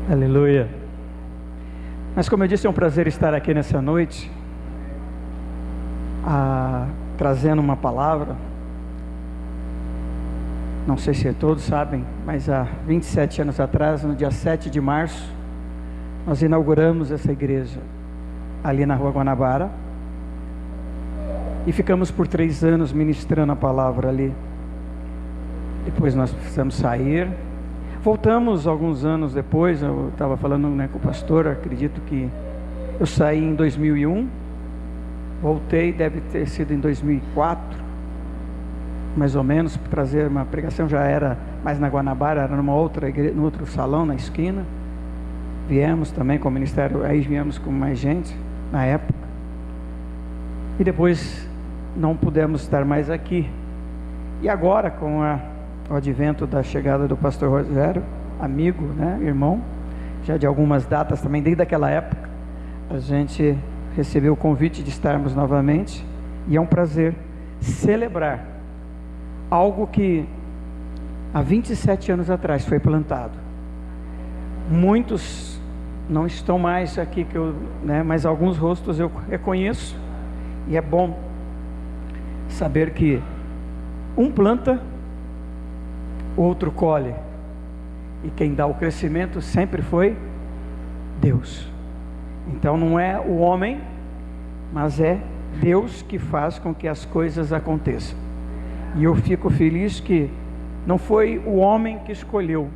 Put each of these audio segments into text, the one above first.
Aleluia. Mas como eu disse, é um prazer estar aqui nessa noite, trazendo uma palavra. Não sei se todos sabem, mas há 27 anos atrás, no dia 7 de março, nós inauguramos essa igreja ali na Rua Guanabara e ficamos por 3 anos ministrando a palavra ali. Depois nós precisamos sair. Voltamos alguns anos depois. Eu estava falando com o pastor, acredito que eu saí em 2001, voltei, deve ter sido em 2004, mais ou menos, para trazer uma pregação. Já era mais na Guanabara, era numa outra igreja, no outro salão na esquina. Viemos também com o ministério, aí viemos com mais gente na época, e depois não pudemos estar mais aqui. E agora, com o advento da chegada do pastor Rogério, amigo, irmão, já de algumas datas também, desde aquela época, a gente recebeu o convite de estarmos novamente, e é um prazer celebrar algo que há 27 anos atrás foi plantado. Muitos não estão mais aqui, mas alguns rostos eu reconheço, e é bom saber que um planta, o outro colhe, e quem dá o crescimento sempre foi Deus. Então não é o homem, mas é Deus que faz com que as coisas aconteçam. E eu fico feliz que não foi o homem que escolheu,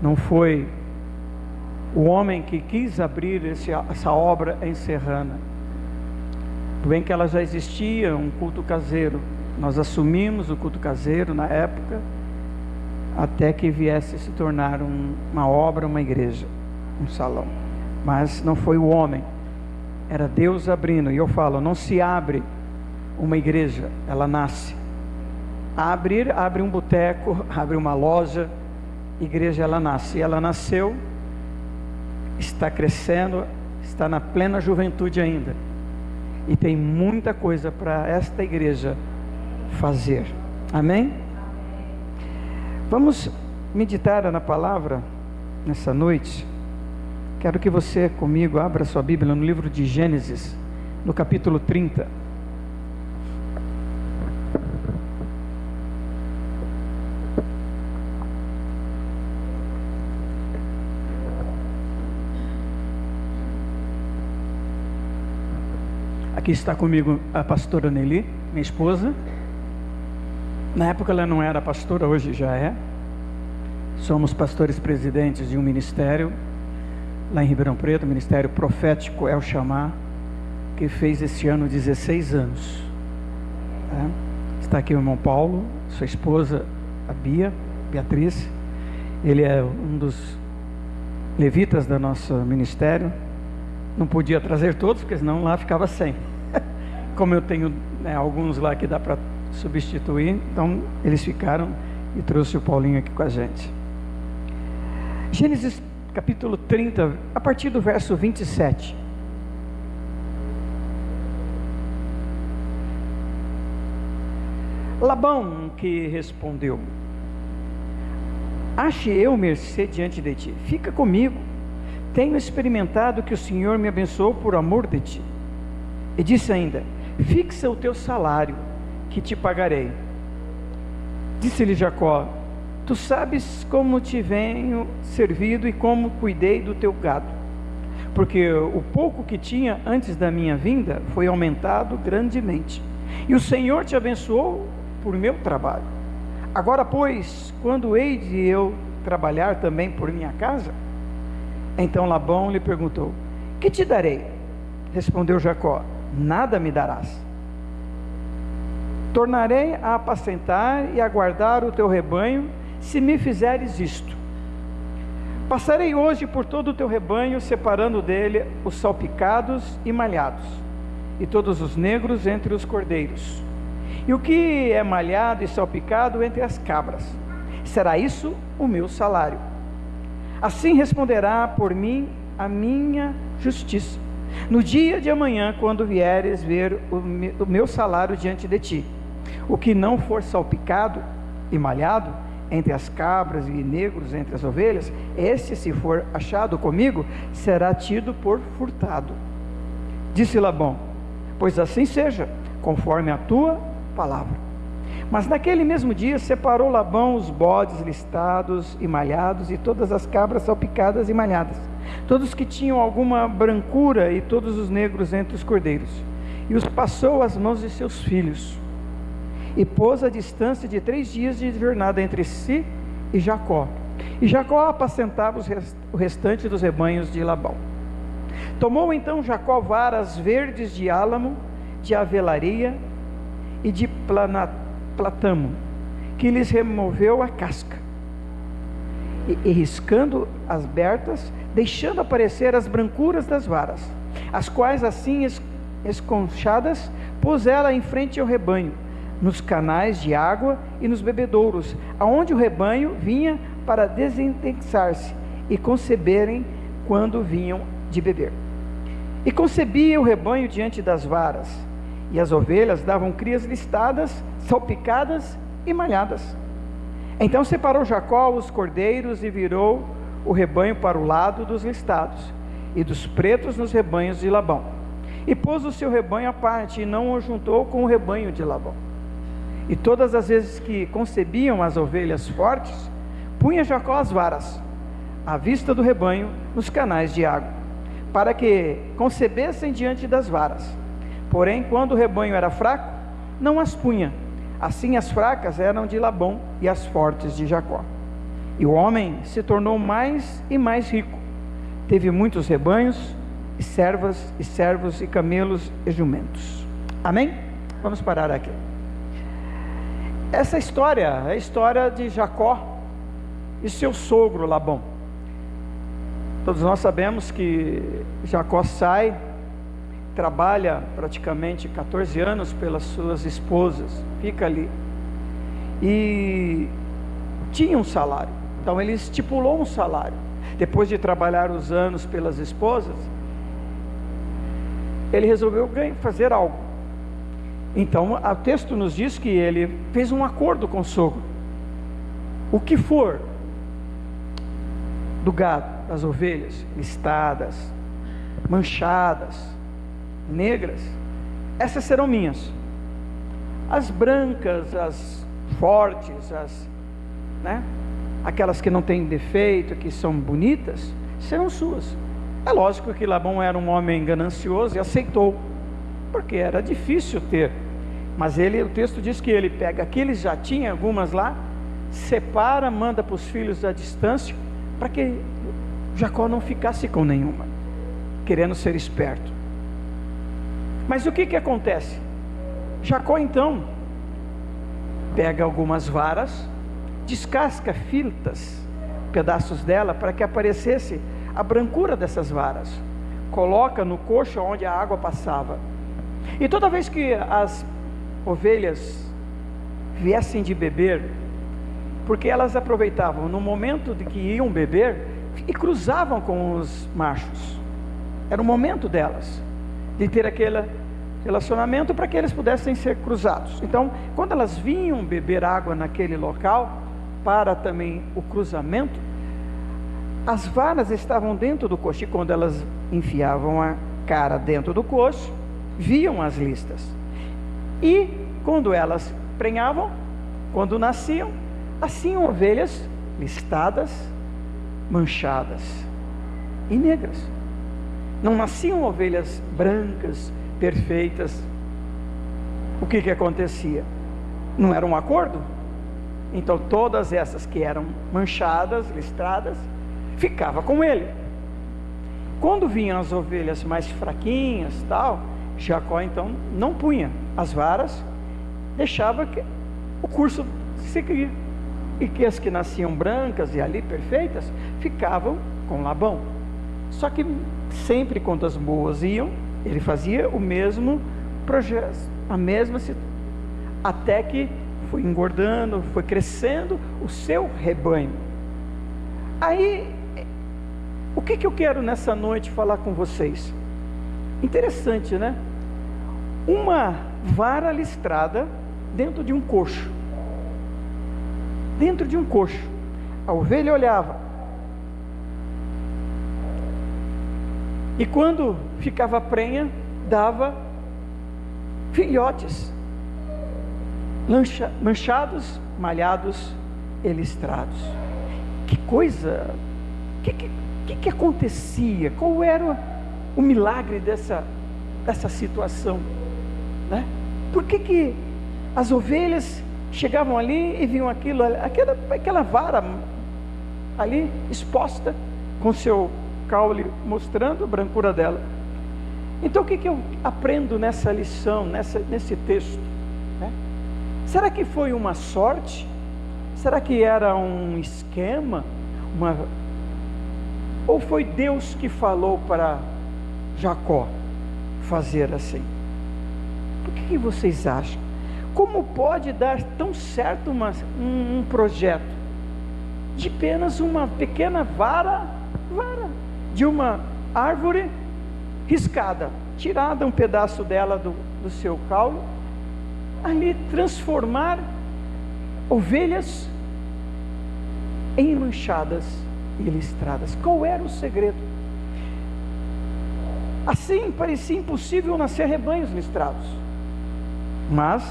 não foi o homem que quis abrir essa obra em Serrana. Bem que ela já existia, um culto caseiro. Nós assumimos o culto caseiro na época, até que viesse se tornar uma obra, uma igreja, um salão. Mas não foi o homem, era Deus abrindo. E eu falo, não se abre uma igreja, ela nasce. Abre um boteco, abre uma loja, igreja ela nasce. E ela nasceu, está crescendo, está na plena juventude ainda, e tem muita coisa para esta igreja fazer. Amém? Vamos meditar na palavra nessa noite. Quero que você comigo abra sua Bíblia no livro de Gênesis, no capítulo 30. Aqui está comigo a pastora Nelly, minha esposa. Na época ela não era pastora, hoje já é. Somos pastores presidentes de um ministério lá em Ribeirão Preto, Ministério Profético El Shammah, que fez esse ano 16 anos. Está aqui o irmão Paulo, sua esposa, a Beatriz. Ele é um dos levitas do nosso ministério. Não podia trazer todos, porque senão lá ficava sem. Como eu tenho alguns lá que dá para substituir, então eles ficaram, e trouxe o Paulinho aqui com a gente. Gênesis capítulo 30, a partir do verso 27. Labão que respondeu: ache eu mercê diante de ti, fica comigo, tenho experimentado que o Senhor me abençoou por amor de ti. E disse ainda: fixa o teu salário, que te pagarei. Disse-lhe Jacó: tu sabes como te venho servido e como cuidei do teu gado, porque o pouco que tinha antes da minha vinda foi aumentado grandemente, e o Senhor te abençoou por meu trabalho. Agora, pois, quando hei de eu trabalhar também por minha casa? Então Labão lhe perguntou: que te darei? Respondeu Jacó: nada me darás. Tornarei a apacentar e a guardar o teu rebanho, se me fizeres isto. Passarei hoje por todo o teu rebanho, separando dele os salpicados e malhados, e todos os negros entre os cordeiros, e o que é malhado e salpicado entre as cabras. Será isso o meu salário. Assim responderá por mim a minha justiça, no dia de amanhã, quando vieres ver o meu salário diante de ti. O que não for salpicado e malhado, entre as cabras e negros entre as ovelhas, esse, se for achado comigo, será tido por furtado. Disse Labão: pois assim seja, conforme a tua palavra. Mas naquele mesmo dia separou Labão os bodes listados e malhados, e todas as cabras salpicadas e malhadas, todos que tinham alguma brancura, e todos os negros entre os cordeiros, e os passou às mãos de seus filhos, e pôs a distância de 3 dias de jornada entre si e Jacó. E Jacó apacentava o restante dos rebanhos de Labão. Tomou então Jacó varas verdes de álamo, de avelaria e de platamo, que lhes removeu a casca, e riscando as abertas, deixando aparecer as brancuras das varas, as quais assim esconchadas, pôs ela em frente ao rebanho, nos canais de água e nos bebedouros, aonde o rebanho vinha para desentensar-se e conceberem quando vinham de beber. E concebia o rebanho diante das varas, e as ovelhas davam crias listadas, salpicadas e malhadas. Então separou Jacó os cordeiros e virou o rebanho para o lado dos listados e dos pretos nos rebanhos de Labão, e pôs o seu rebanho à parte, e não o juntou com o rebanho de Labão. E todas as vezes que concebiam as ovelhas fortes, punha Jacó as varas à vista do rebanho nos canais de água, para que concebessem diante das varas. Porém, quando o rebanho era fraco, não as punha. Assim as fracas eram de Labão e as fortes de Jacó. E o homem se tornou mais e mais rico. Teve muitos rebanhos, e servas, e servos, e camelos, e jumentos. Amém? Vamos parar aqui. Essa história é a história de Jacó e seu sogro Labão. Todos nós sabemos que Jacó sai, trabalha praticamente 14 anos pelas suas esposas, fica ali, e tinha um salário. Então ele estipulou um salário. Depois de trabalhar os anos pelas esposas, ele resolveu fazer algo. Então o texto nos diz que ele fez um acordo com o sogro: o que for do gado, das ovelhas listadas, manchadas, negras, essas serão minhas. As brancas, as fortes, aquelas que não têm defeito, que são bonitas, serão suas. É lógico que Labão era um homem ganancioso e aceitou, porque era difícil ter. Mas o texto diz que ele pega aqueles, já tinha algumas lá, separa, manda para os filhos à distância, para que Jacó não ficasse com nenhuma, querendo ser esperto. Mas o que acontece? Jacó então pega algumas varas, descasca fitas, pedaços dela, para que aparecesse a brancura dessas varas, coloca no coxo onde a água passava. E toda vez que as ovelhas viessem de beber, porque elas aproveitavam no momento de que iam beber e cruzavam com os machos, era o momento delas de ter aquele relacionamento, para que eles pudessem ser cruzados. Então, quando elas vinham beber água naquele local, para também o cruzamento, as varas estavam dentro do coxo, e quando elas enfiavam a cara dentro do coxo, viam as listas. E quando elas prenhavam, quando nasciam, assim ovelhas listadas, manchadas e negras. Não nasciam ovelhas brancas, perfeitas. O que acontecia? Não era um acordo? Então todas essas que eram manchadas, listradas, ficava com ele. Quando vinham as ovelhas mais fraquinhas, tal, Jacó então não punha as varas, deixava que o curso seguia, e que as que nasciam brancas e ali perfeitas ficavam com Labão. Só que sempre quando as boas iam, ele fazia o mesmo projeto, a mesma situação, até que foi engordando, foi crescendo o seu rebanho. Aí, o que eu quero nessa noite falar com vocês? Interessante, né? Uma vara listrada dentro de um coxo. dentro de um coxo. A ovelha olhava, e quando ficava prenha, dava filhotes, manchados, malhados e listrados. Que coisa, que acontecia? Qual era o milagre dessa situação, né? Por que as ovelhas chegavam ali e viam aquela vara ali exposta, com seu caule mostrando a brancura dela? Então o que eu aprendo nessa lição, nesse texto, né? Será que foi uma sorte? Será que era um esquema? Ou foi Deus que falou para Jacó fazer assim? O que vocês acham? Como pode dar tão certo um projeto de apenas uma pequena vara de uma árvore riscada, tirada um pedaço dela do seu caule, ali transformar ovelhas em manchadas e listradas? Qual era o segredo? Assim parecia impossível nascer rebanhos listrados, mas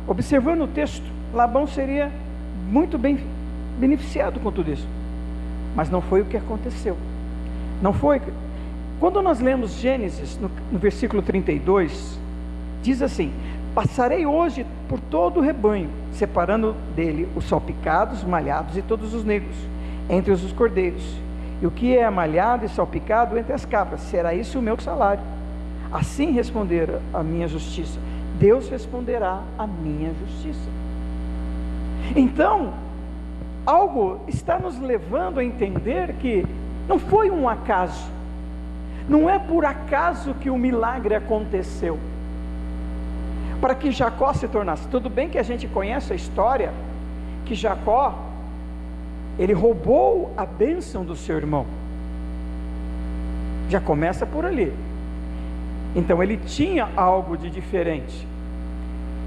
observando o texto, Labão seria muito bem beneficiado com tudo isso, mas não foi o que aconteceu. Não foi. Quando nós lemos Gênesis, no versículo 32, diz assim: passarei hoje por todo o rebanho, separando dele os salpicados, malhados e todos os negros, entre os cordeiros, e o que é malhado e salpicado entre as cabras, será isso o meu salário. Assim responder a minha justiça, Deus responderá a minha justiça. Então, algo está nos levando a entender que não foi um acaso, não é por acaso que o milagre aconteceu, para que Jacó se tornasse. Tudo bem que a gente conhece a história, que Jacó, ele roubou a bênção do seu irmão, já começa por ali. Então ele tinha algo de diferente,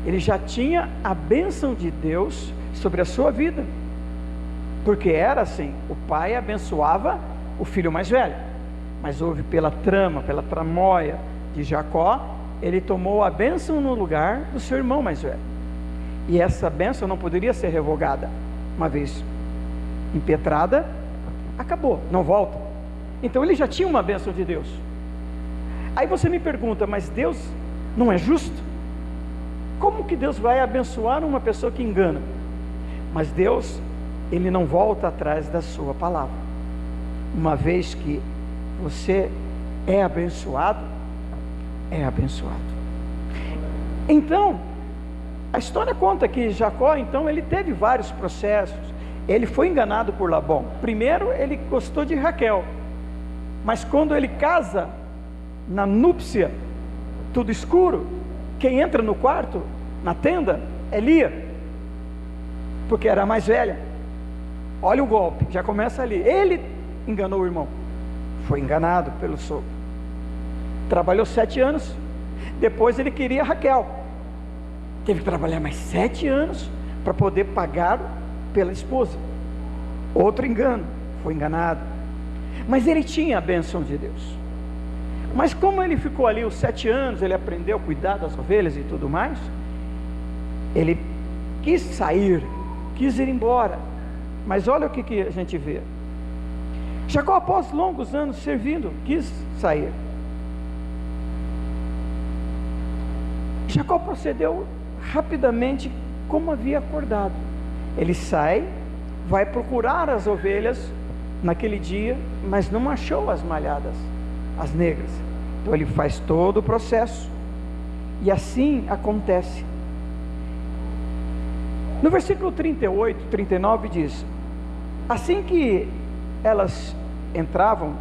ele já tinha a bênção de Deus sobre a sua vida, porque era assim, o pai abençoava o filho mais velho, mas houve pela tramóia de Jacó, ele tomou a bênção no lugar do seu irmão mais velho, e essa bênção não poderia ser revogada. Uma vez impetrada, acabou, não volta. Então ele já tinha uma bênção de Deus. Aí você me pergunta, mas Deus não é justo? Como que Deus vai abençoar uma pessoa que engana? Mas Deus, ele não volta atrás da sua palavra. Uma vez que você é abençoado, é abençoado. Então, a história conta que Jacó, então, ele teve vários processos. Ele foi enganado por Labão. Primeiro, ele gostou de Raquel, mas quando ele casa, na núpcia, tudo escuro, quem entra no quarto, na tenda, é Lia, porque era a mais velha. Olha o golpe, já começa ali. Ele enganou o irmão, foi enganado pelo sogro, trabalhou 7 anos, depois ele queria Raquel, teve que trabalhar mais 7 anos para poder pagar pela esposa. Outro engano, foi enganado, mas ele tinha a bênção de Deus. Mas como ele ficou ali os 7 anos, ele aprendeu a cuidar das ovelhas e tudo mais, ele quis sair, quis ir embora. Mas olha o que a gente vê. Jacó, após longos anos servindo, quis sair. Jacó procedeu rapidamente como havia acordado. Ele sai, vai procurar as ovelhas naquele dia, mas não achou as malhadas, as negras. Então ele faz todo o processo, e assim acontece. No versículo 38, 39 diz: assim que elas entravam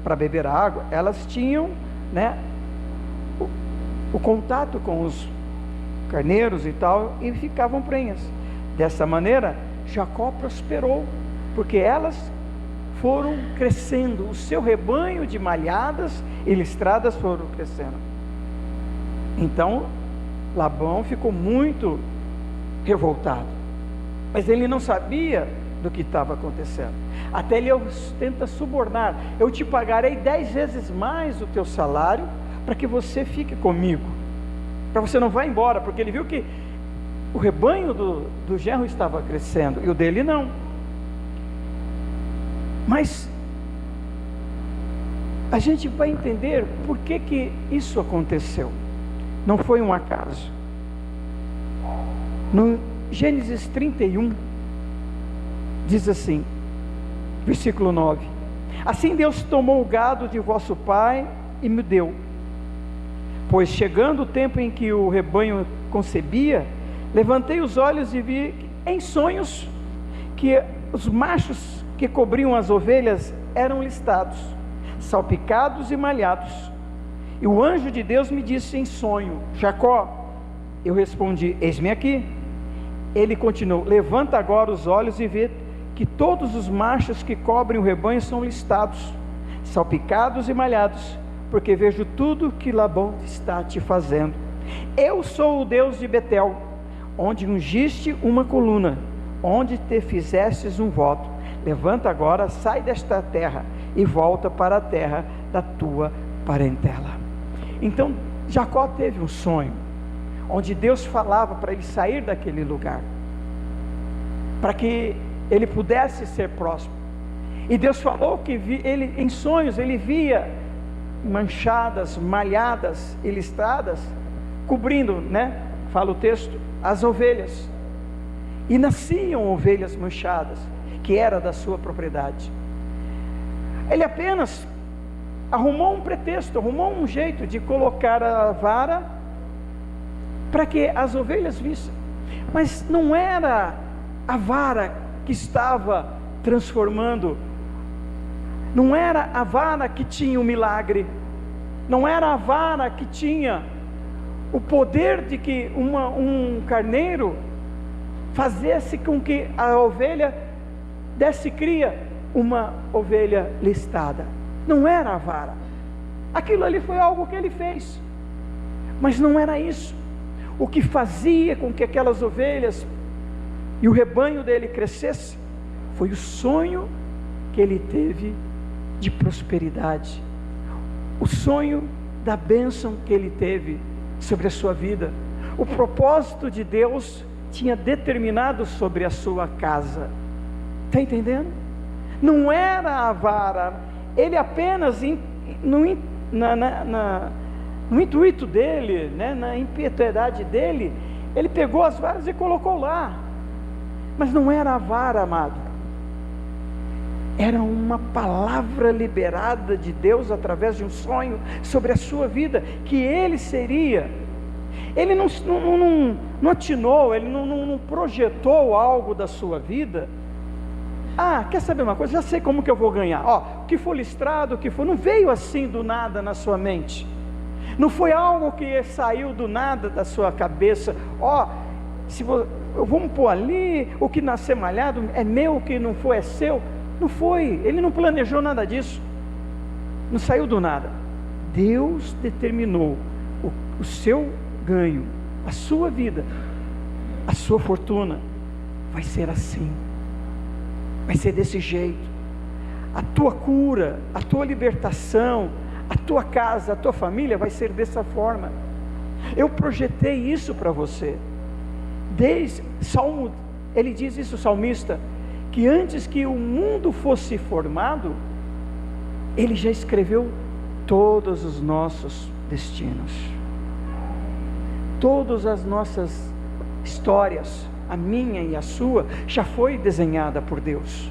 para beber a água, elas tinham, né, o contato com os carneiros e tal, e ficavam prenhas. Dessa maneira, Jacó prosperou, porque elas foram crescendo, o seu rebanho de malhadas e listradas foram crescendo. Então Labão ficou muito revoltado. mas ele não sabia do que estava acontecendo. Até ele tenta subornar: eu te pagarei 10 vezes mais o teu salário para que você fique comigo, para você não vá embora, porque ele viu que o rebanho do genro estava crescendo e o dele não. Mas a gente vai entender por que isso aconteceu. Não foi um acaso. No Gênesis 31 diz assim, versículo 9: assim Deus tomou o gado de vosso pai e me deu, pois chegando o tempo em que o rebanho concebia, levantei os olhos e vi em sonhos que os machos que cobriam as ovelhas eram listados, salpicados e malhados. E o anjo de Deus me disse em sonho: Jacó. Eu respondi: eis-me aqui. Ele continuou: levanta agora os olhos e vê que todos os machos que cobrem o rebanho são listados, salpicados e malhados, porque vejo tudo que Labão está te fazendo. Eu sou o Deus de Betel, onde ungiste uma coluna, onde te fizestes um voto. Levanta agora, sai desta terra e volta para a terra da tua parentela. Então Jacó teve um sonho, onde Deus falava para ele sair daquele lugar, para que ele pudesse ser próspero. E Deus falou que ele, em sonhos, ele via manchadas, malhadas e listradas, cobrindo, fala o texto, as ovelhas. E nasciam ovelhas manchadas, que era da sua propriedade. Ele apenas arrumou um pretexto, arrumou um jeito de colocar a vara para que as ovelhas vissem. Mas não era a vara que estava transformando, não era a vara que tinha o milagre, não era a vara que tinha o poder de que um carneiro fazesse com que a ovelha desse cria uma ovelha listada. Não era a vara, aquilo ali foi algo que ele fez, mas não era isso. O que fazia com que aquelas ovelhas e o rebanho dele crescesse foi o sonho que ele teve de prosperidade, o sonho da bênção que ele teve sobre a sua vida. O propósito de Deus tinha determinado sobre a sua casa. Está entendendo? Não era a vara. Ele apenas no intuito dele, na impiedade dele, ele pegou as varas e colocou lá. Mas não era a vara, amado, era uma palavra liberada de Deus através de um sonho sobre a sua vida, que ele seria. Ele não atinou, ele não projetou algo da sua vida. Quer saber uma coisa? Já sei como que eu vou ganhar. O que for listrado, o que for, não veio assim do nada na sua mente. Não foi algo que saiu do nada da sua cabeça. Vamos pôr ali, o que nascer malhado é meu, o que não for é seu. Não foi, ele não planejou nada disso, não saiu do nada. Deus determinou o seu ganho, a sua vida, a sua fortuna vai ser assim, vai ser desse jeito. A tua cura, a tua libertação, a tua casa, a tua família vai ser dessa forma. Eu projetei isso para você. Ele diz isso, o salmista, que antes que o mundo fosse formado, ele já escreveu todos os nossos destinos, todas as nossas histórias, a minha e a sua, já foi desenhada por Deus.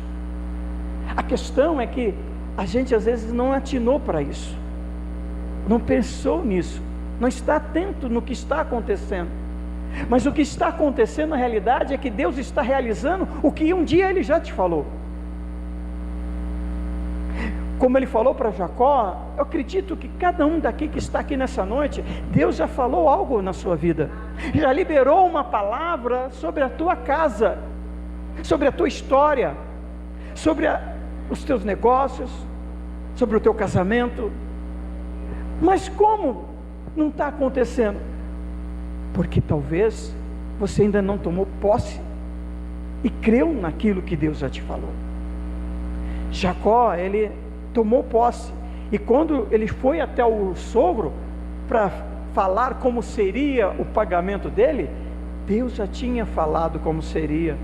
A questão é que a gente às vezes não atinou para isso, não pensou nisso, não está atento no que está acontecendo. Mas o que está acontecendo na realidade é que Deus está realizando o que um dia Ele já te falou. Como Ele falou para Jacó, eu acredito que cada um daqui que está aqui nessa noite, Deus já falou algo na sua vida, já liberou uma palavra sobre a tua casa, sobre a tua história, sobre os teus negócios, sobre o teu casamento. Mas como não está acontecendo? Porque talvez você ainda não tomou posse e creu naquilo que Deus já te falou. Jacó, ele tomou posse, e quando ele foi até o sogro para falar como seria o pagamento dele, Deus já tinha falado como seria.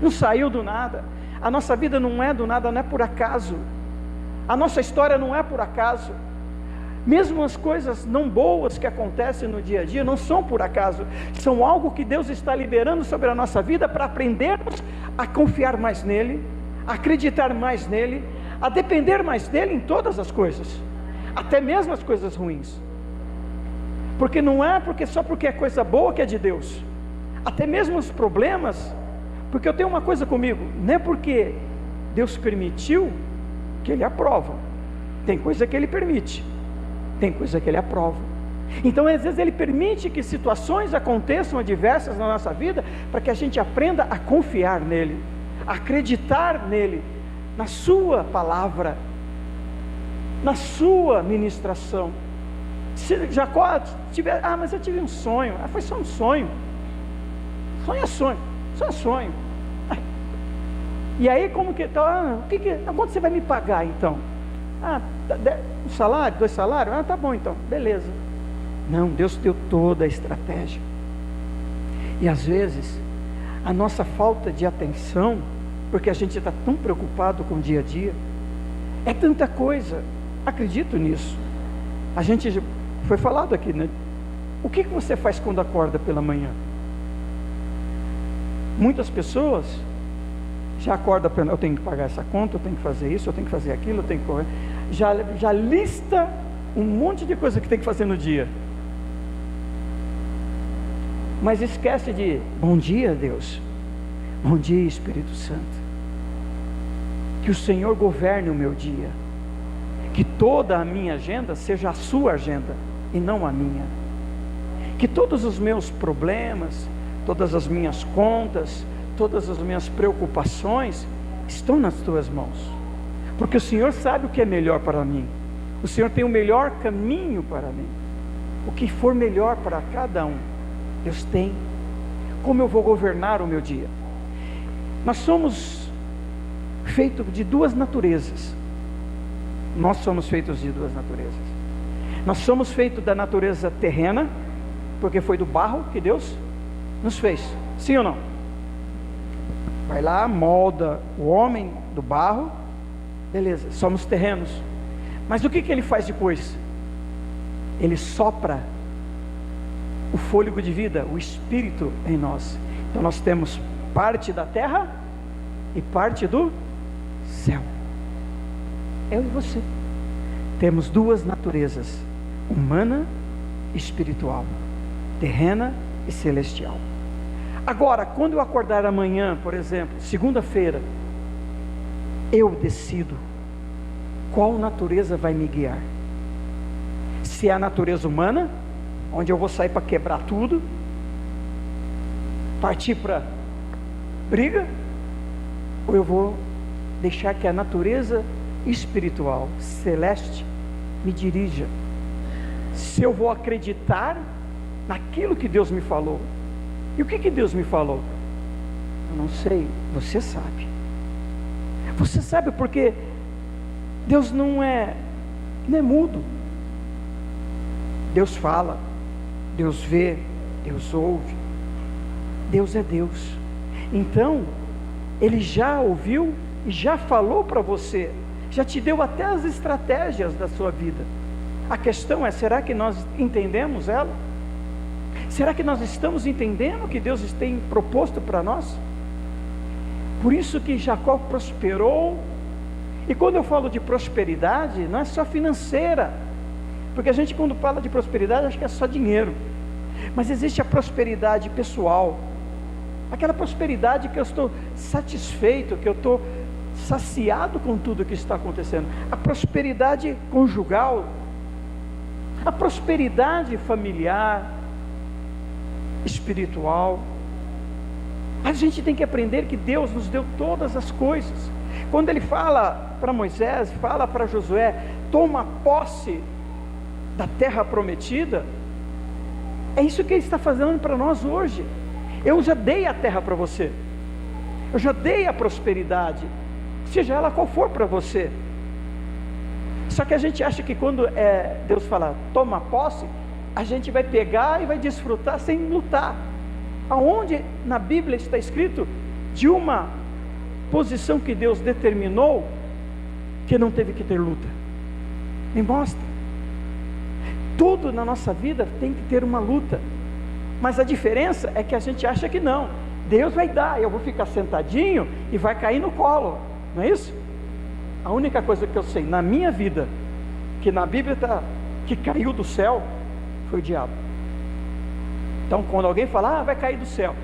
Não saiu do nada. A nossa vida não é do nada, não é por acaso. A nossa história não é por acaso. Mesmo as coisas não boas que acontecem no dia a dia não são por acaso, são algo que Deus está liberando sobre a nossa vida para aprendermos a confiar mais nele, a acreditar mais nele, a depender mais dele em todas as coisas, até mesmo as coisas ruins. Porque não é só porque é coisa boa que é de Deus, até mesmo os problemas, porque eu tenho uma coisa comigo, não é porque Deus permitiu que Ele aprova, tem coisa que Ele permite, tem coisa que Ele aprova. Então às vezes Ele permite que situações aconteçam adversas na nossa vida, para que a gente aprenda a confiar nele, a acreditar nele, na sua palavra, na sua ministração. Se Jacó tiver, mas eu tive um sonho, foi só um sonho, sonho é sonho, só é sonho. E aí como que, quanto você vai me pagar então? Um salário, 2 salários? Tá bom então, beleza. Não, Deus deu toda a estratégia. E às vezes a nossa falta de atenção, porque a gente está tão preocupado com o dia a dia, é tanta coisa, acredito nisso. A gente foi falado aqui, né? O que você faz quando acorda pela manhã? Muitas pessoas já acordam, eu tenho que pagar essa conta, eu tenho que fazer isso, eu tenho que fazer aquilo, eu tenho que correr. Já lista um monte de coisa que tem que fazer no dia, mas esquece de, bom dia Deus, bom dia Espírito Santo, que o Senhor governe o meu dia, que toda a minha agenda seja a sua agenda e não a minha, que todos os meus problemas, todas as minhas contas, todas as minhas preocupações estão nas tuas mãos, porque o Senhor sabe o que é melhor para mim, o Senhor tem o melhor caminho para mim, o que for melhor para cada um, Deus tem. Como eu vou governar o meu dia? Nós somos feitos de 2 naturezas, nós somos feitos de 2 naturezas, nós somos feitos da natureza terrena, porque foi do barro que Deus nos fez, sim ou não? Vai lá, molda o homem do barro, beleza, somos terrenos. Mas o que ele faz depois? Ele sopra o fôlego de vida, o Espírito em nós. Então nós temos parte da terra e parte do céu. Eu e você temos 2 naturezas, humana e espiritual, terrena e celestial. Agora, quando eu acordar amanhã, por exemplo, segunda-feira, eu decido qual natureza vai me guiar. Se é a natureza humana, onde eu vou sair para quebrar tudo, partir para briga, ou eu vou deixar que a natureza espiritual, celeste, me dirija. Se eu vou acreditar naquilo que Deus me falou. E o que Deus me falou? Eu não sei, você sabe. Você sabe, porque Deus não é mudo. Deus fala, Deus vê, Deus ouve. Deus é Deus. Então Ele já ouviu e já falou para você, já te deu até as estratégias da sua vida. A questão é, será que nós entendemos ela? Será que nós estamos entendendo o que Deus tem proposto para nós? Por isso que Jacó prosperou. E quando eu falo de prosperidade, não é só financeira, porque a gente, quando fala de prosperidade, acha que é só dinheiro. Mas existe a prosperidade pessoal, aquela prosperidade que eu estou satisfeito, que eu estou saciado com tudo que está acontecendo. A prosperidade conjugal, a prosperidade familiar, espiritual. A gente tem que aprender que Deus nos deu todas as coisas. Quando Ele fala para Moisés, fala para Josué, toma posse da terra prometida, é isso que Ele está fazendo para nós hoje. Eu já dei a terra para você, Eu já dei a prosperidade, seja ela qual for para você. Só que a gente acha que quando Deus fala, toma posse, a gente vai pegar e vai desfrutar sem lutar. Aonde na Bíblia está escrito de uma posição que Deus determinou, que não teve que ter luta? Me mostra. Tudo na nossa vida tem que ter uma luta, mas a diferença é que a gente acha que não, Deus vai dar, eu vou ficar sentadinho e vai cair no colo, não é isso? A única coisa que eu sei na minha vida, que na Bíblia está, que caiu do céu, foi o diabo. Então quando alguém fala, vai cair do céu,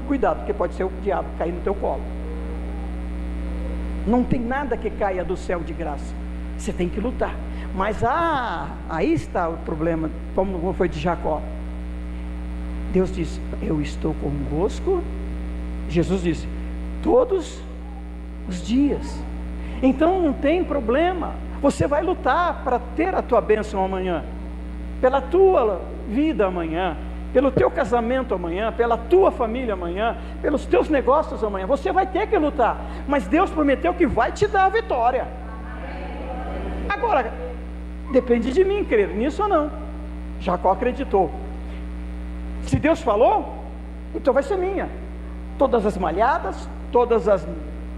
cuidado, porque pode ser o diabo cair no teu colo. Não tem nada que caia do céu de graça, você tem que lutar. Mas aí está o problema, como foi de Jacó. Deus disse, eu estou convosco, Jesus disse, todos os dias. Então não tem problema, você vai lutar para ter a tua bênção amanhã, pela tua vida amanhã, pelo teu casamento amanhã, pela tua família amanhã, pelos teus negócios amanhã. Você vai ter que lutar, mas Deus prometeu que vai te dar a vitória. Agora, depende de mim crer nisso ou não. Jacó acreditou. Se Deus falou, então vai ser minha. Todas as malhadas, todas as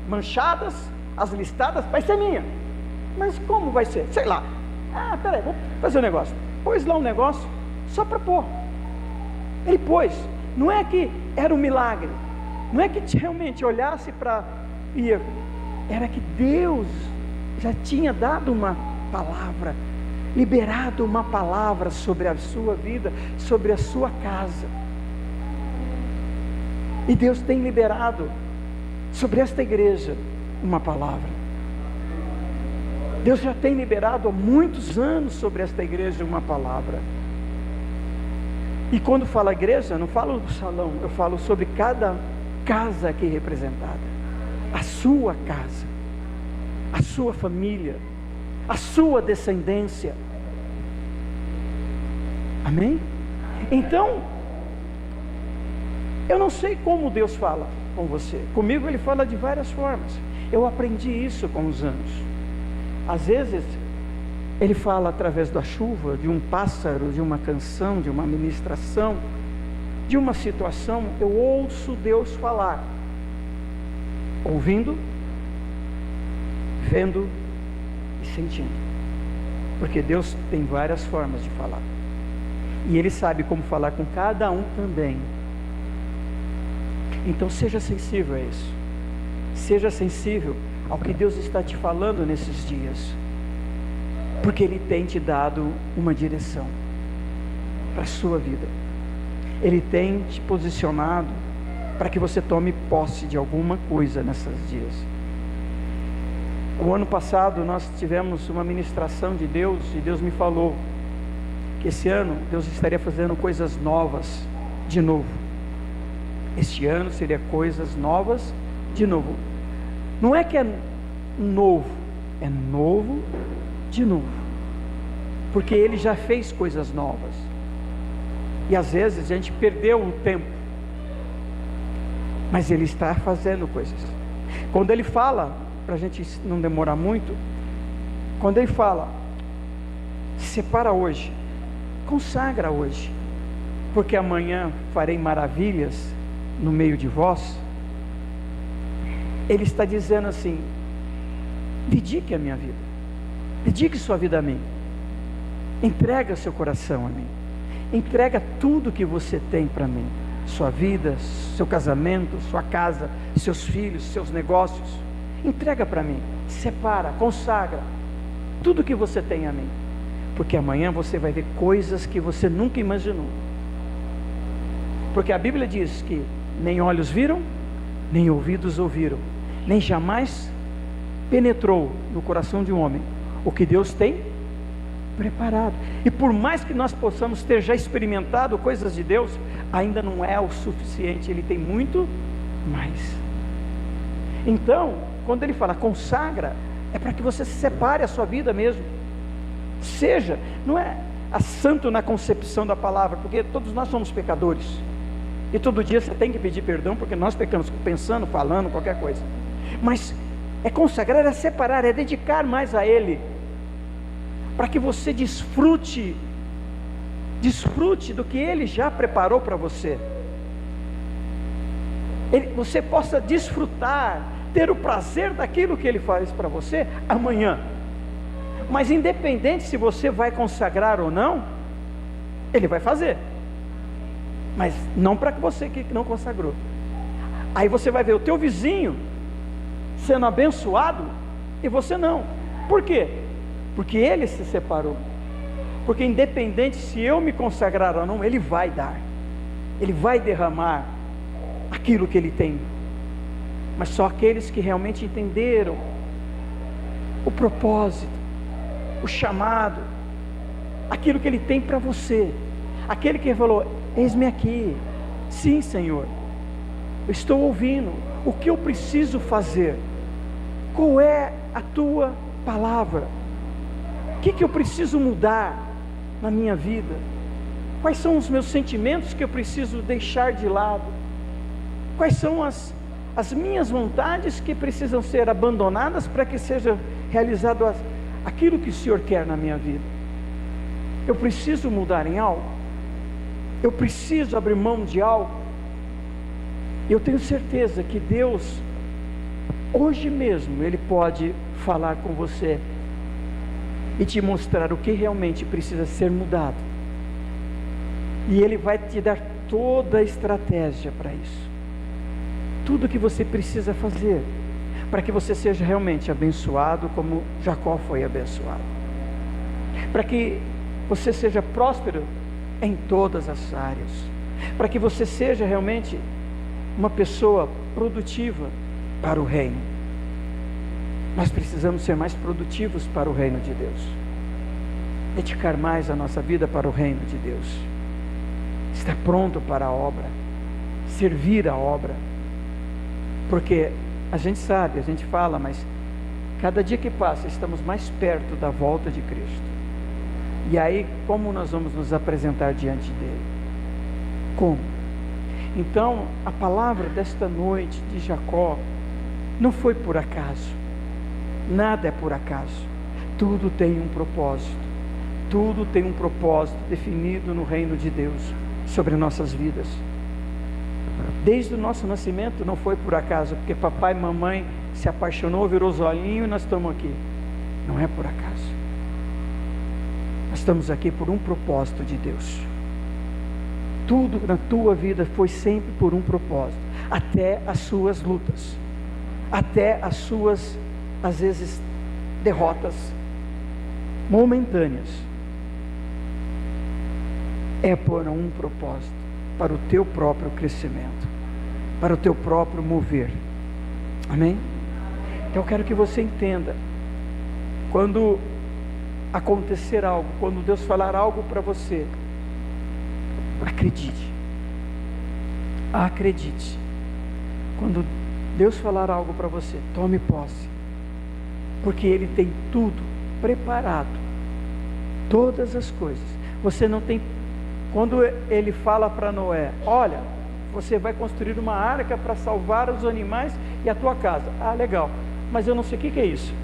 manchadas, as listadas, vai ser minha. Mas como vai ser? Sei lá. Peraí, vou fazer um negócio. Pôs lá um negócio só para pôr. Ele pôs. Não é que era um milagre, não é que realmente olhasse para ir, era que Deus já tinha dado uma palavra, liberado uma palavra sobre a sua vida, sobre a sua casa. E Deus tem liberado sobre esta igreja uma palavra. Deus já tem liberado há muitos anos sobre esta igreja uma palavra. E quando falo igreja, não falo do salão, eu falo sobre cada casa aqui representada. A sua casa, a sua família, a sua descendência. Amém? Então, eu não sei como Deus fala com você. Comigo Ele fala de várias formas. Eu aprendi isso com os anos. Às vezes Ele fala através da chuva, de um pássaro, de uma canção, de uma ministração, de uma situação. Eu ouço Deus falar, ouvindo, vendo e sentindo, porque Deus tem várias formas de falar, e Ele sabe como falar com cada um também. Então seja sensível a isso, seja sensível ao que Deus está te falando nesses dias, porque Ele tem te dado uma direção para a sua vida. Ele tem te posicionado para que você tome posse de alguma coisa nesses dias. O ano passado nós tivemos uma ministração de Deus, e Deus me falou que esse ano Deus estaria fazendo coisas novas de novo. Este ano seria coisas novas de novo. Não é que é novo, é novo de novo, porque Ele já fez coisas novas, e às vezes a gente perdeu um tempo, mas Ele está fazendo coisas. Quando Ele fala, para a gente não demorar muito, quando Ele fala, separa hoje, consagra hoje, porque amanhã farei maravilhas no meio de vós. Ele está dizendo assim, dedique a minha vida, dedique sua vida a mim, entrega seu coração a mim, entrega tudo que você tem para mim, sua vida, seu casamento, sua casa, seus filhos, seus negócios, entrega para mim, separa, consagra tudo que você tem a mim, porque amanhã você vai ver coisas que você nunca imaginou, porque a Bíblia diz que nem olhos viram, nem ouvidos ouviram, nem jamais penetrou no coração de um homem o que Deus tem preparado. E por mais que nós possamos ter já experimentado coisas de Deus, ainda não é o suficiente. Ele tem muito mais. Então, quando Ele fala consagra, é para que você se separe a sua vida mesmo. Seja, não é a santo na concepção da palavra, porque todos nós somos pecadores. E todo dia você tem que pedir perdão, porque nós pecamos pensando, falando, qualquer coisa. Mas é consagrar, é separar, é dedicar mais a Ele, para que você desfrute do que Ele já preparou para você. Você possa desfrutar, ter o prazer daquilo que Ele faz para você amanhã. Mas independente se você vai consagrar ou não, Ele vai fazer. Mas não para você que não consagrou. Aí você vai ver o teu vizinho sendo abençoado e você não. Por quê? Porque ele se separou. Porque independente se eu me consagrar ou não, Ele vai dar. Ele vai derramar aquilo que Ele tem. Mas só aqueles que realmente entenderam o propósito, o chamado, aquilo que Ele tem para você. Aquele que falou: eis-me aqui, sim Senhor, eu estou ouvindo, o que eu preciso fazer? Qual é a Tua palavra? O que eu preciso mudar na minha vida? Quais são os meus sentimentos que eu preciso deixar de lado? Quais são as minhas vontades que precisam ser abandonadas para que seja realizado aquilo que o Senhor quer na minha vida? Eu preciso mudar em algo? Eu preciso abrir mão de algo? Eu tenho certeza que Deus, hoje mesmo, Ele pode falar com você e te mostrar o que realmente precisa ser mudado. E Ele vai te dar toda a estratégia para isso. Tudo que você precisa fazer para que você seja realmente abençoado como Jacó foi abençoado. Para que você seja próspero em todas as áreas, para que você seja realmente uma pessoa produtiva para o reino. Nós precisamos ser mais produtivos para o reino de Deus, dedicar mais a nossa vida para o reino de Deus, estar pronto para a obra, servir a obra, porque a gente sabe, a gente fala, mas cada dia que passa estamos mais perto da volta de Cristo. E aí, como nós vamos nos apresentar diante dele? Como? Então, a palavra desta noite de Jacó não foi por acaso. Nada é por acaso. Tudo tem um propósito. Tudo tem um propósito definido no reino de Deus sobre nossas vidas. Desde o nosso nascimento não foi por acaso, porque papai e mamãe se apaixonou, virou os olhinhos e nós estamos aqui. Não é por acaso. Nós estamos aqui por um propósito de Deus. Tudo na tua vida foi sempre por um propósito, até as suas lutas, até as suas, às vezes, derrotas momentâneas, é por um propósito, para o teu próprio crescimento, para o teu próprio mover. Amém? Então eu quero que você entenda, quando acontecer algo, quando Deus falar algo para você, acredite. Acredite. Quando Deus falar algo para você, tome posse, porque Ele tem tudo preparado, todas as coisas. Você não tem. Quando Ele fala para Noé: olha, você vai construir uma arca para salvar os animais e a tua casa. Ah, legal, mas eu não sei o que é isso.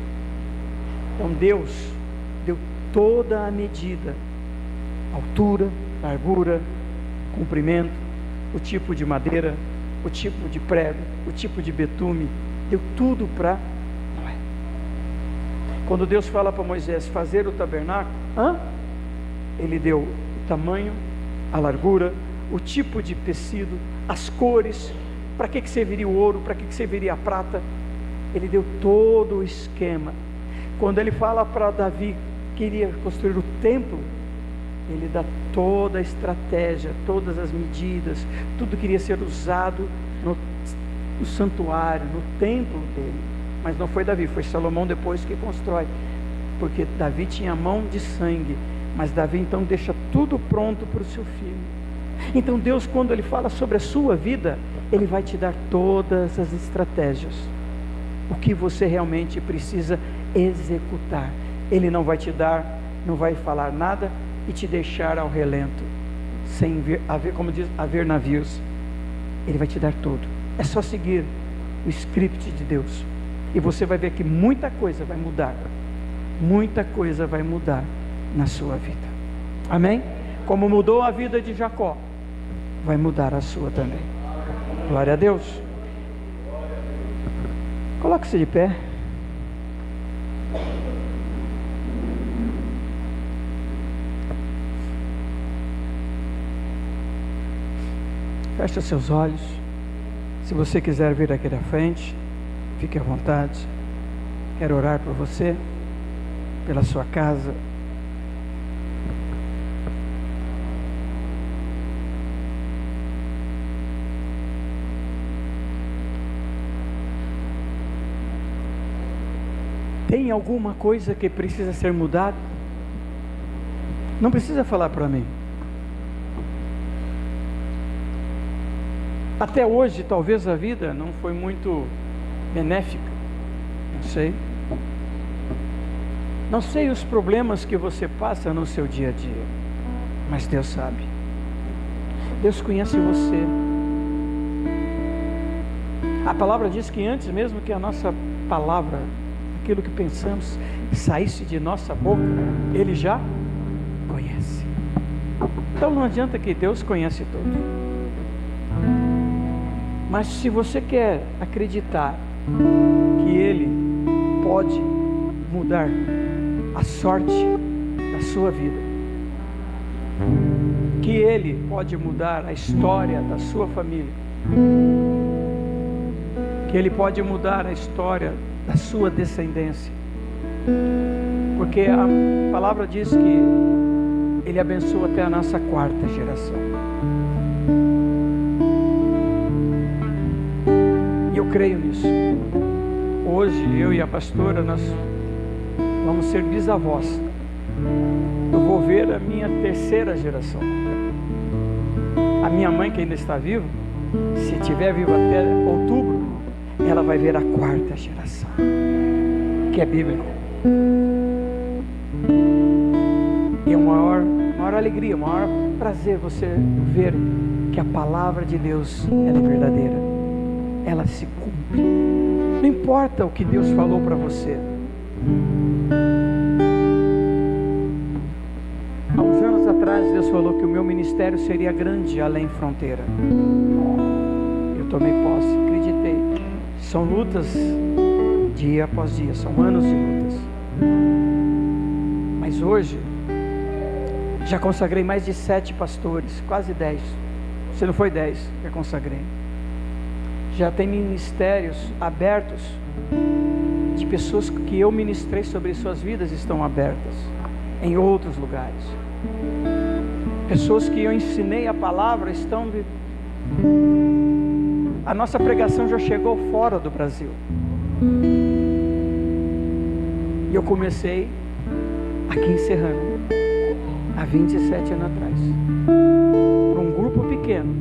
Então Deus deu toda a medida, altura, largura, comprimento, o tipo de madeira, o tipo de prego, o tipo de betume, deu tudo para Noé. Quando Deus fala para Moisés fazer o tabernáculo, Ele deu o tamanho, a largura, o tipo de tecido, as cores, para que serviria o ouro, para que serviria a prata. Ele deu todo o esquema. Quando Ele fala para Davi que iria construir o templo, Ele dá toda a estratégia, todas as medidas, tudo que iria ser usado no santuário, no templo dele. Mas não foi Davi, foi Salomão depois que constrói, porque Davi tinha mão de sangue, mas Davi então deixa tudo pronto para o seu filho. Então Deus, quando Ele fala sobre a sua vida, Ele vai te dar todas as estratégias, o que você realmente precisa executar. Ele não vai te dar, não vai falar nada e te deixar ao relento, sem haver, como diz, haver navios Ele vai te dar tudo. É só seguir o script de Deus, e você vai ver que muita coisa vai mudar. Muita coisa vai mudar na sua vida. Amém? Como mudou a vida de Jacó, vai mudar a sua também. Glória a Deus. Coloque-se de pé. Feche os seus olhos. Se você quiser vir aqui da frente, fique à vontade. Quero orar por você, pela sua casa. Tem alguma coisa que precisa ser mudada? Não precisa falar para mim. Até hoje, talvez a vida não foi muito benéfica. Não sei. Não sei os problemas que você passa no seu dia a dia, mas Deus sabe. Deus conhece você. A palavra diz que antes mesmo que a nossa palavra, aquilo que pensamos, saísse de nossa boca, Ele já conhece. Então não adianta que Deus conhece tudo. Mas se você quer acreditar que Ele pode mudar a sorte da sua vida, que Ele pode mudar a história da sua família, que Ele pode mudar a história da sua descendência, porque a palavra diz que Ele abençoa até a nossa 4ª geração. E eu creio nisso. Hoje eu e a pastora, nós vamos ser bisavós. Eu vou ver a minha 3ª geração. A minha mãe, que ainda está viva, se estiver viva até outubro, ela vai ver a 4ª geração, que é bíblico. E é uma maior alegria, o maior prazer você ver que a palavra de Deus, ela é verdadeira, ela se cumpre. Não importa o que Deus falou para você. Há uns anos atrás Deus falou que o meu ministério seria grande além fronteira. Eu tomei posse, acreditei. São lutas dia após dia, são anos de lutas. Mas hoje já consagrei mais de 7 pastores, quase 10. Se não foi 10, já consagrei. Já tem ministérios abertos, de pessoas que eu ministrei sobre suas vidas estão abertas em outros lugares. Pessoas que eu ensinei a palavra estão... A nossa pregação já chegou fora do Brasil. E eu comecei aqui em Serrano, há 27 anos atrás, para um grupo pequeno.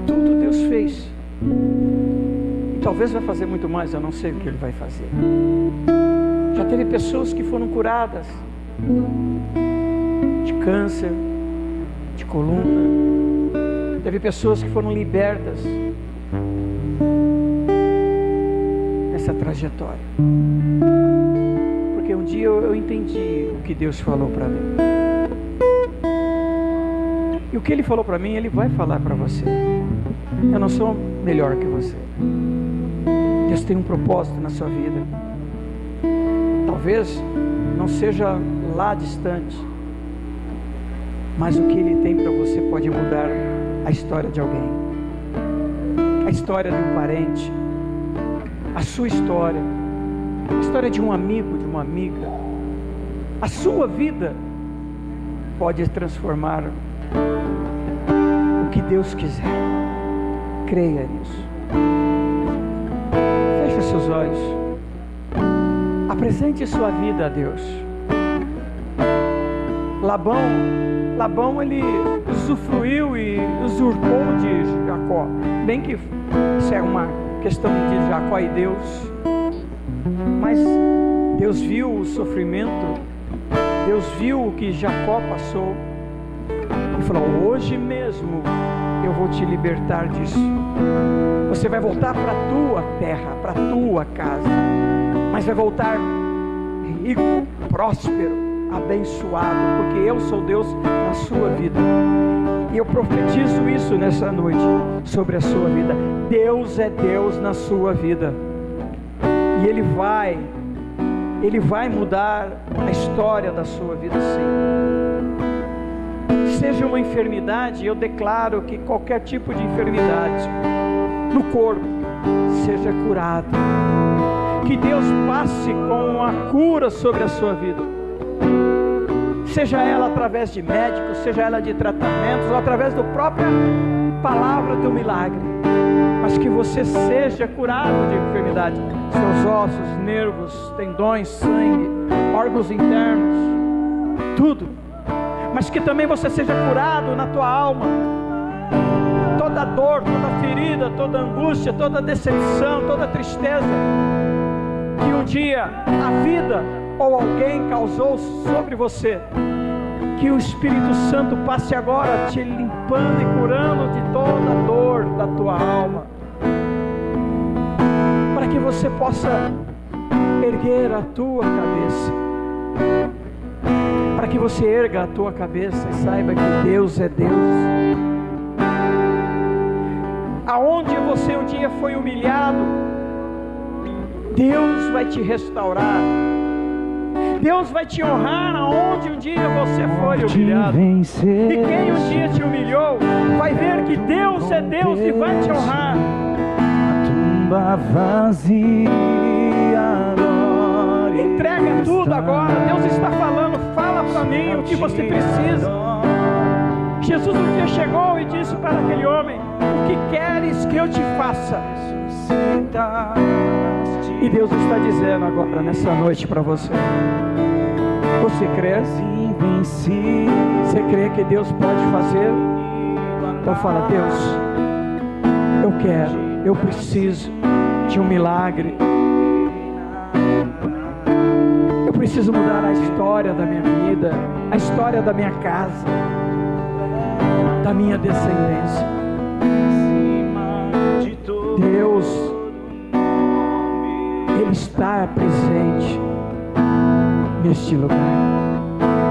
Tudo Deus fez. E talvez vai fazer muito mais, eu não sei o que Ele vai fazer. Já teve pessoas que foram curadas de câncer, de coluna. Teve pessoas que foram libertas nessa trajetória. Porque um dia eu entendi o que Deus falou para mim. E o que Ele falou para mim, Ele vai falar para você. Eu não sou melhor que você. Deus tem um propósito na sua vida. Talvez não seja lá distante, mas o que Ele tem para você pode mudar a história de alguém, a história de um parente, a sua história, a história de um amigo, de uma amiga. A sua vida pode transformar o que Deus quiser. Creia nisso. Feche seus olhos. Apresente sua vida a Deus. Labão ele usufruiu e usurpou de Jacó. Bem que isso é uma questão de Jacó e Deus, mas Deus viu o sofrimento, Deus viu o que Jacó passou, e falou: hoje mesmo eu vou te libertar disso. Você vai voltar para a tua terra, para a tua casa, mas vai voltar rico, próspero, abençoado, porque eu sou Deus na sua vida. E eu profetizo isso nessa noite sobre a sua vida. Deus é Deus na sua vida, e Ele vai mudar a história da sua vida, sim. Seja uma enfermidade, eu declaro que qualquer tipo de enfermidade no corpo seja curado. Que Deus passe com a cura sobre a sua vida, seja ela através de médicos, seja ela de tratamentos, ou através da própria palavra do milagre, mas que você seja curado de enfermidade, seus ossos, nervos, tendões, sangue, órgãos internos, tudo. Mas que também você seja curado na tua alma. Toda dor, toda ferida, toda angústia, toda decepção, toda tristeza que um dia a vida ou alguém causou sobre você, que o Espírito Santo passe agora te limpando e curando de toda a dor da tua alma, para que você possa erguer a tua cabeça, para que você erga a tua cabeça e saiba que Deus é Deus. Aonde você um dia foi humilhado, Deus vai te restaurar. Deus vai te honrar aonde um dia você foi humilhado. E quem um dia te humilhou vai ver que Deus é Deus e vai te honrar. A tumba vazia, entrega tudo agora. Deus está falando: fala para mim o que você precisa. Jesus um dia chegou e disse para aquele homem: o que queres que eu te faça? E Deus está dizendo agora nessa noite para você: você crê? Você crê que Deus pode fazer? Então fala: Deus, eu quero, eu preciso de um milagre. Eu preciso mudar a história da minha vida, a história da minha casa, da minha descendência. Deus, Ele está presente neste lugar.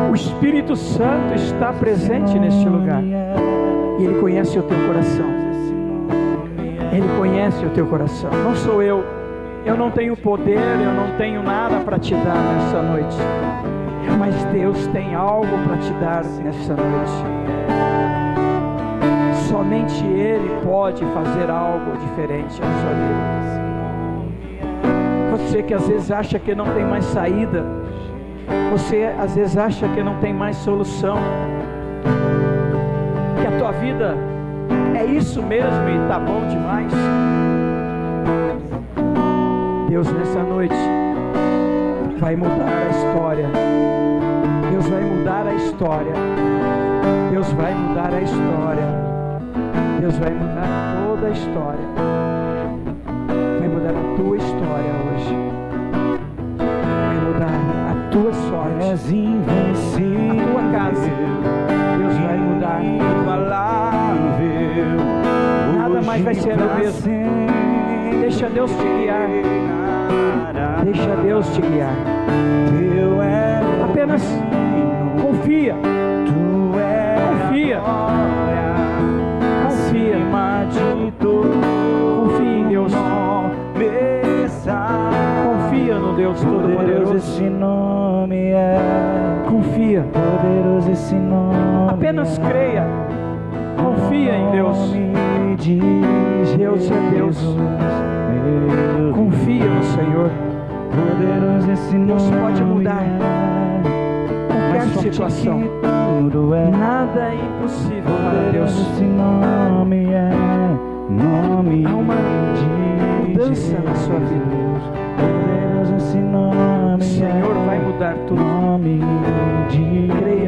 O Espírito Santo está presente neste lugar. E Ele conhece o teu coração. Ele conhece o teu coração. Não sou eu. Eu não tenho poder, eu não tenho nada para te dar nessa noite. Mas Deus tem algo para te dar nessa noite. Somente Ele pode fazer algo diferente na sua vida. Você que às vezes acha que não tem mais saída, você às vezes acha que não tem mais solução, que a tua vida é isso mesmo e tá bom demais. Deus nessa noite vai mudar a história. Deus vai mudar a história. Deus vai mudar a história. Deus vai mudar toda a história. Vai mudar a tua história hoje. Vai mudar a tua sorte, a tua casa. Deus vai mudar. Nada mais vai ser o mesmo. Deixa Deus te guiar. Deixa Deus te guiar. Apenas confia. Confia. Confia. Confia em Deus. Confia no Deus Todo-Poderoso. Esse nome é Confia. poderoso, esse nome. Apenas creia. Confia em Deus. Deus é Deus. Confia no Senhor. Poderoso esse nome. Deus pode mudar qualquer situação. Nada é impossível para Deus. Esse nome é nome. Há uma mudança na sua vida. Poderoso esse nome. O Senhor vai mudar tudo. Nome de Creia.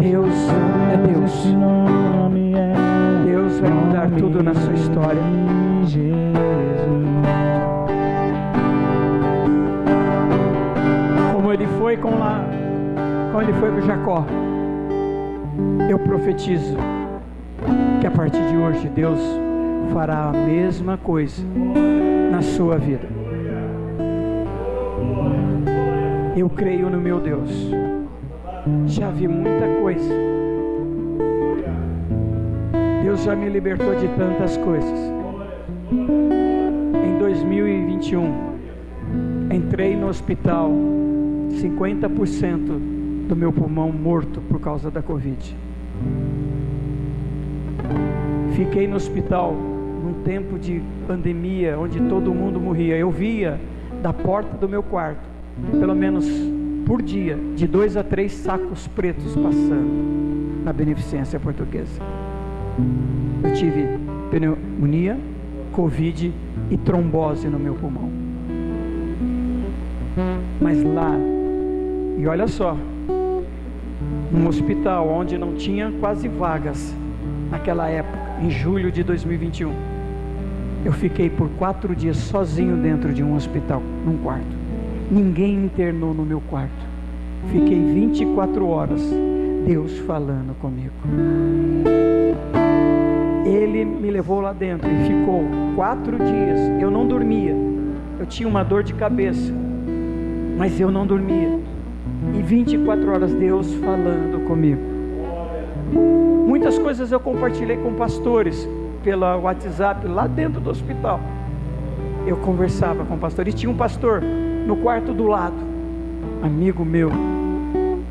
Deus é Deus. Deus vai mudar tudo na sua história. Como ele foi com Jacó. Eu profetizo que a partir de hoje Deus fará a mesma coisa na sua vida. Eu creio no meu Deus. Já vi muita coisa. Deus já me libertou de tantas coisas. Em 2021, entrei no hospital, 50% do meu pulmão morto por causa da Covid. Fiquei no hospital num tempo de pandemia, onde todo mundo morria. Eu via da porta do meu quarto, pelo menos por dia, de 2 a 3 sacos pretos passando na Beneficência Portuguesa. Eu tive pneumonia, Covid e trombose no meu pulmão. Mas lá, e olha só, num hospital onde não tinha quase vagas naquela época, em julho de 2021, eu fiquei por 4 dias sozinho dentro de um hospital, num quarto. Ninguém me internou no meu quarto. Fiquei 24 horas, Deus falando comigo. Ele me levou lá dentro e ficou 4 dias. Eu não dormia. Eu tinha uma dor de cabeça, mas eu não dormia. E 24 horas Deus falando comigo. Muitas coisas eu compartilhei com pastores pela WhatsApp lá dentro do hospital. Eu conversava com o pastor e tinha um pastor no quarto do lado, amigo meu.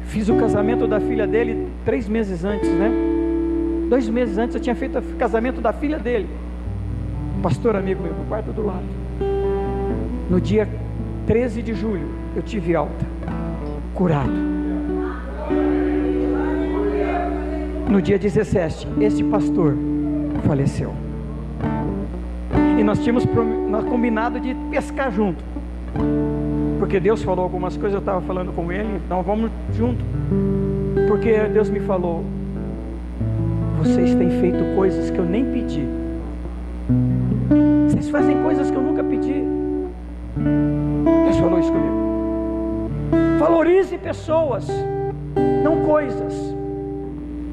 Fiz o casamento da filha dele 3 meses antes, né? 2 meses antes eu tinha feito o casamento da filha dele. Pastor amigo meu, no quarto do lado. No dia 13 de julho eu tive alta, curado. No dia 17, esse pastor faleceu. E nós tínhamos combinado de pescar junto, porque Deus falou algumas coisas. Eu estava falando com ele, então vamos junto, porque Deus me falou: vocês têm feito coisas que eu nem pedi, vocês fazem coisas que eu nunca pedi. Deus falou isso comigo. Valorize pessoas, não coisas,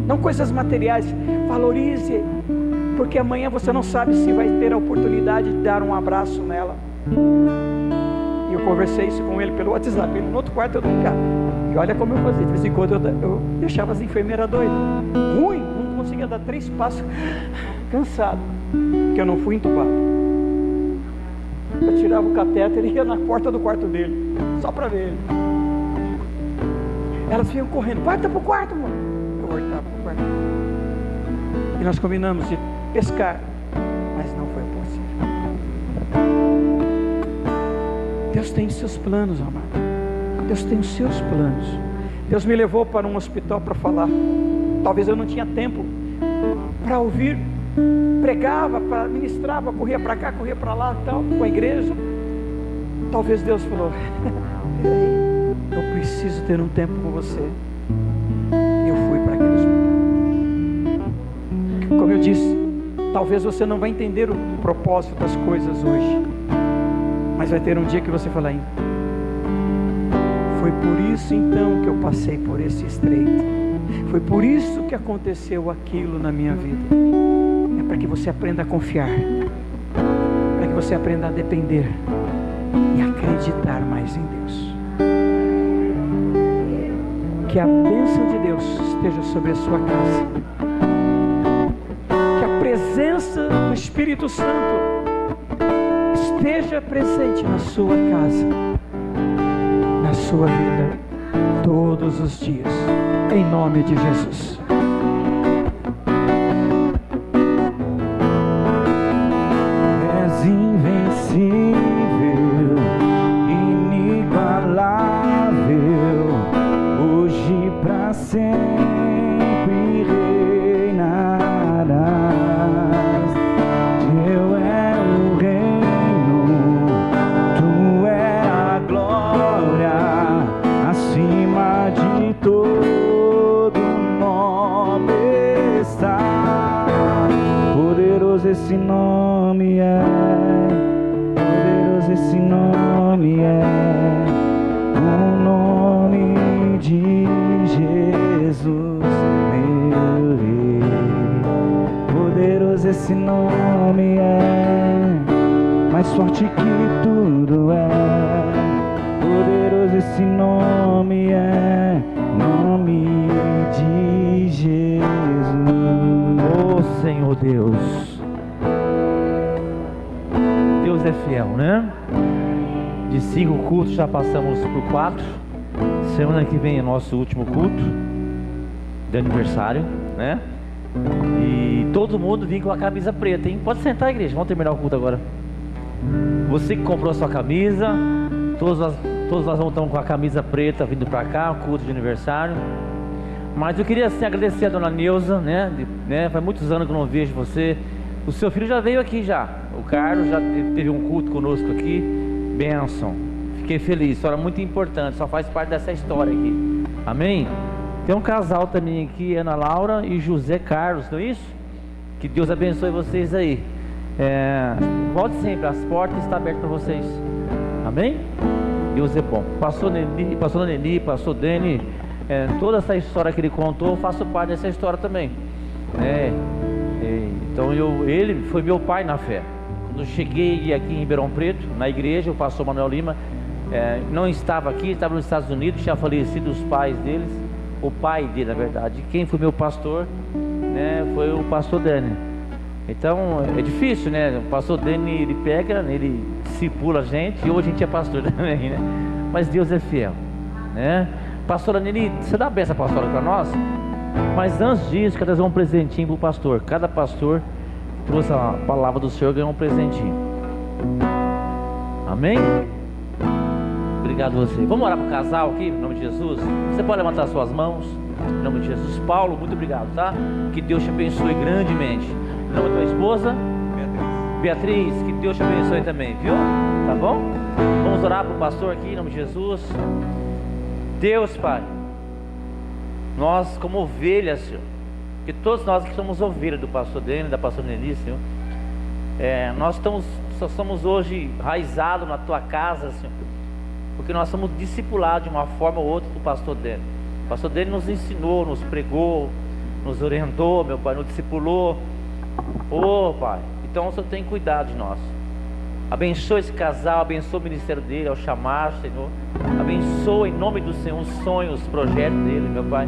não coisas materiais. Valorize, porque amanhã você não sabe se vai ter a oportunidade de dar um abraço nela. E eu conversei isso com ele pelo WhatsApp. Ele no outro quarto, eu não ficava. E olha como eu fazia. De vez em quando eu deixava as enfermeiras doidas. Ruim, não conseguia dar 3 passos. Cansado, porque eu não fui entubado. Eu tirava o catéter e ia na porta do quarto dele, só para ver ele. Elas vinham correndo: volta pro quarto, mano. Eu voltava pro quarto. E nós combinamos de pescar, mas não foi possível. Deus tem seus planos, amado. Deus tem os seus planos. Deus me levou para um hospital para falar. Talvez eu não tinha tempo para ouvir. Pregava, ministrava, corria para cá, corria para lá, tal, com a igreja. Talvez Deus falou: eu preciso ter um tempo com você. Eu fui para aquele hospital. Como eu disse, talvez você não vai entender o propósito das coisas hoje, mas vai ter um dia que você falar: foi por isso então que eu passei por esse estreito, foi por isso que aconteceu aquilo na minha vida. É para que você aprenda a confiar, para que você aprenda a depender e acreditar mais em Deus. Que a bênção de Deus esteja sobre a sua casa, que a presença do Espírito Santo esteja presente na sua casa, na sua vida, todos os dias, em nome de Jesus. És invencível, inigualável, hoje pra sempre reinarás. Teu é o reino, tu é a glória, acima de todo nome está. Poderoso esse nome é, poderoso esse nome é, o nome de Jesus, esse nome é mais forte que tudo é. Poderoso esse nome é, nome de Jesus. Oh Senhor Deus, Deus é fiel, né? De 5 cultos já passamos por 4. Semana que vem é nosso último culto de aniversário, né? E todo mundo vem com a camisa preta, hein? Pode sentar, igreja, vamos terminar o culto agora. Você que comprou a sua camisa, todos nós vamos estar com a camisa preta vindo para cá, o culto de aniversário. Mas eu queria assim agradecer a dona Neuza, né? Faz muitos anos que eu não vejo você. O seu filho já veio aqui já. O Carlos já teve um culto conosco aqui. Bênção. Fiquei feliz. História muito importante. Só faz parte dessa história aqui. Amém? Tem um casal também aqui, Ana Laura e José Carlos, não é isso? Que Deus abençoe vocês aí. Volte sempre, as portas estão abertas para vocês. Amém? Deus é bom. Pastor Neni, pastor Dani, toda essa história que ele contou, eu faço parte dessa história também. Então ele foi meu pai na fé. Quando eu cheguei aqui em Ribeirão Preto, na igreja, o pastor Manuel Lima não estava aqui, estava nos Estados Unidos, tinha falecido os pais deles, o pai dele na verdade. Quem foi meu pastor, foi o pastor Dani. Então é difícil, né? O pastor Dani, ele pega, ele discipula a gente, e hoje a gente é pastor também, né? Mas Deus é fiel, né? Pastora Nini, você dá a benção pastora para nós? Mas antes disso, quero trazer um presentinho para o pastor. Cada pastor que trouxe a palavra do Senhor ganhou um presentinho. Amém? Obrigado a você. Vamos orar para o casal aqui, em nome de Jesus. Você pode levantar suas mãos, em nome de Jesus. Paulo, muito obrigado, tá? Que Deus te abençoe grandemente. Em nome da tua esposa Beatriz, que Deus te abençoe também, viu? Tá bom? Vamos orar para o pastor aqui, em nome de Jesus. Deus, Pai, nós como ovelhas, Senhor, que todos nós que somos ovelhas do pastor Dene, da pastora Nelly, Senhor, nós só somos hoje raizados na tua casa, Senhor, porque nós somos discipulados de uma forma ou outra do pastor Dene. O pastor Dene nos ensinou, nos pregou, nos orientou, meu Pai, nos discipulou. Oh, Pai, então o Senhor tem cuidado de nós. Abençoa esse casal, abençoa o ministério dele, ao chamar, Senhor. Abençoa em nome do Senhor os sonhos, os projetos dele, meu Pai.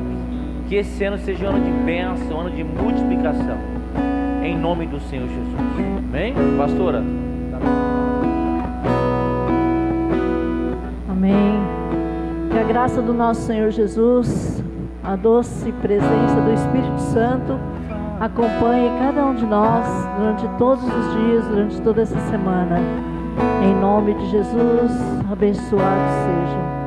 Que esse ano seja um ano de bênção, um ano de multiplicação. Em nome do Senhor Jesus. Amém? Pastora. Amém. Que a graça do nosso Senhor Jesus, a doce presença do Espírito Santo acompanhe cada um de nós durante todos os dias, durante toda essa semana. Em nome de Jesus, abençoado seja.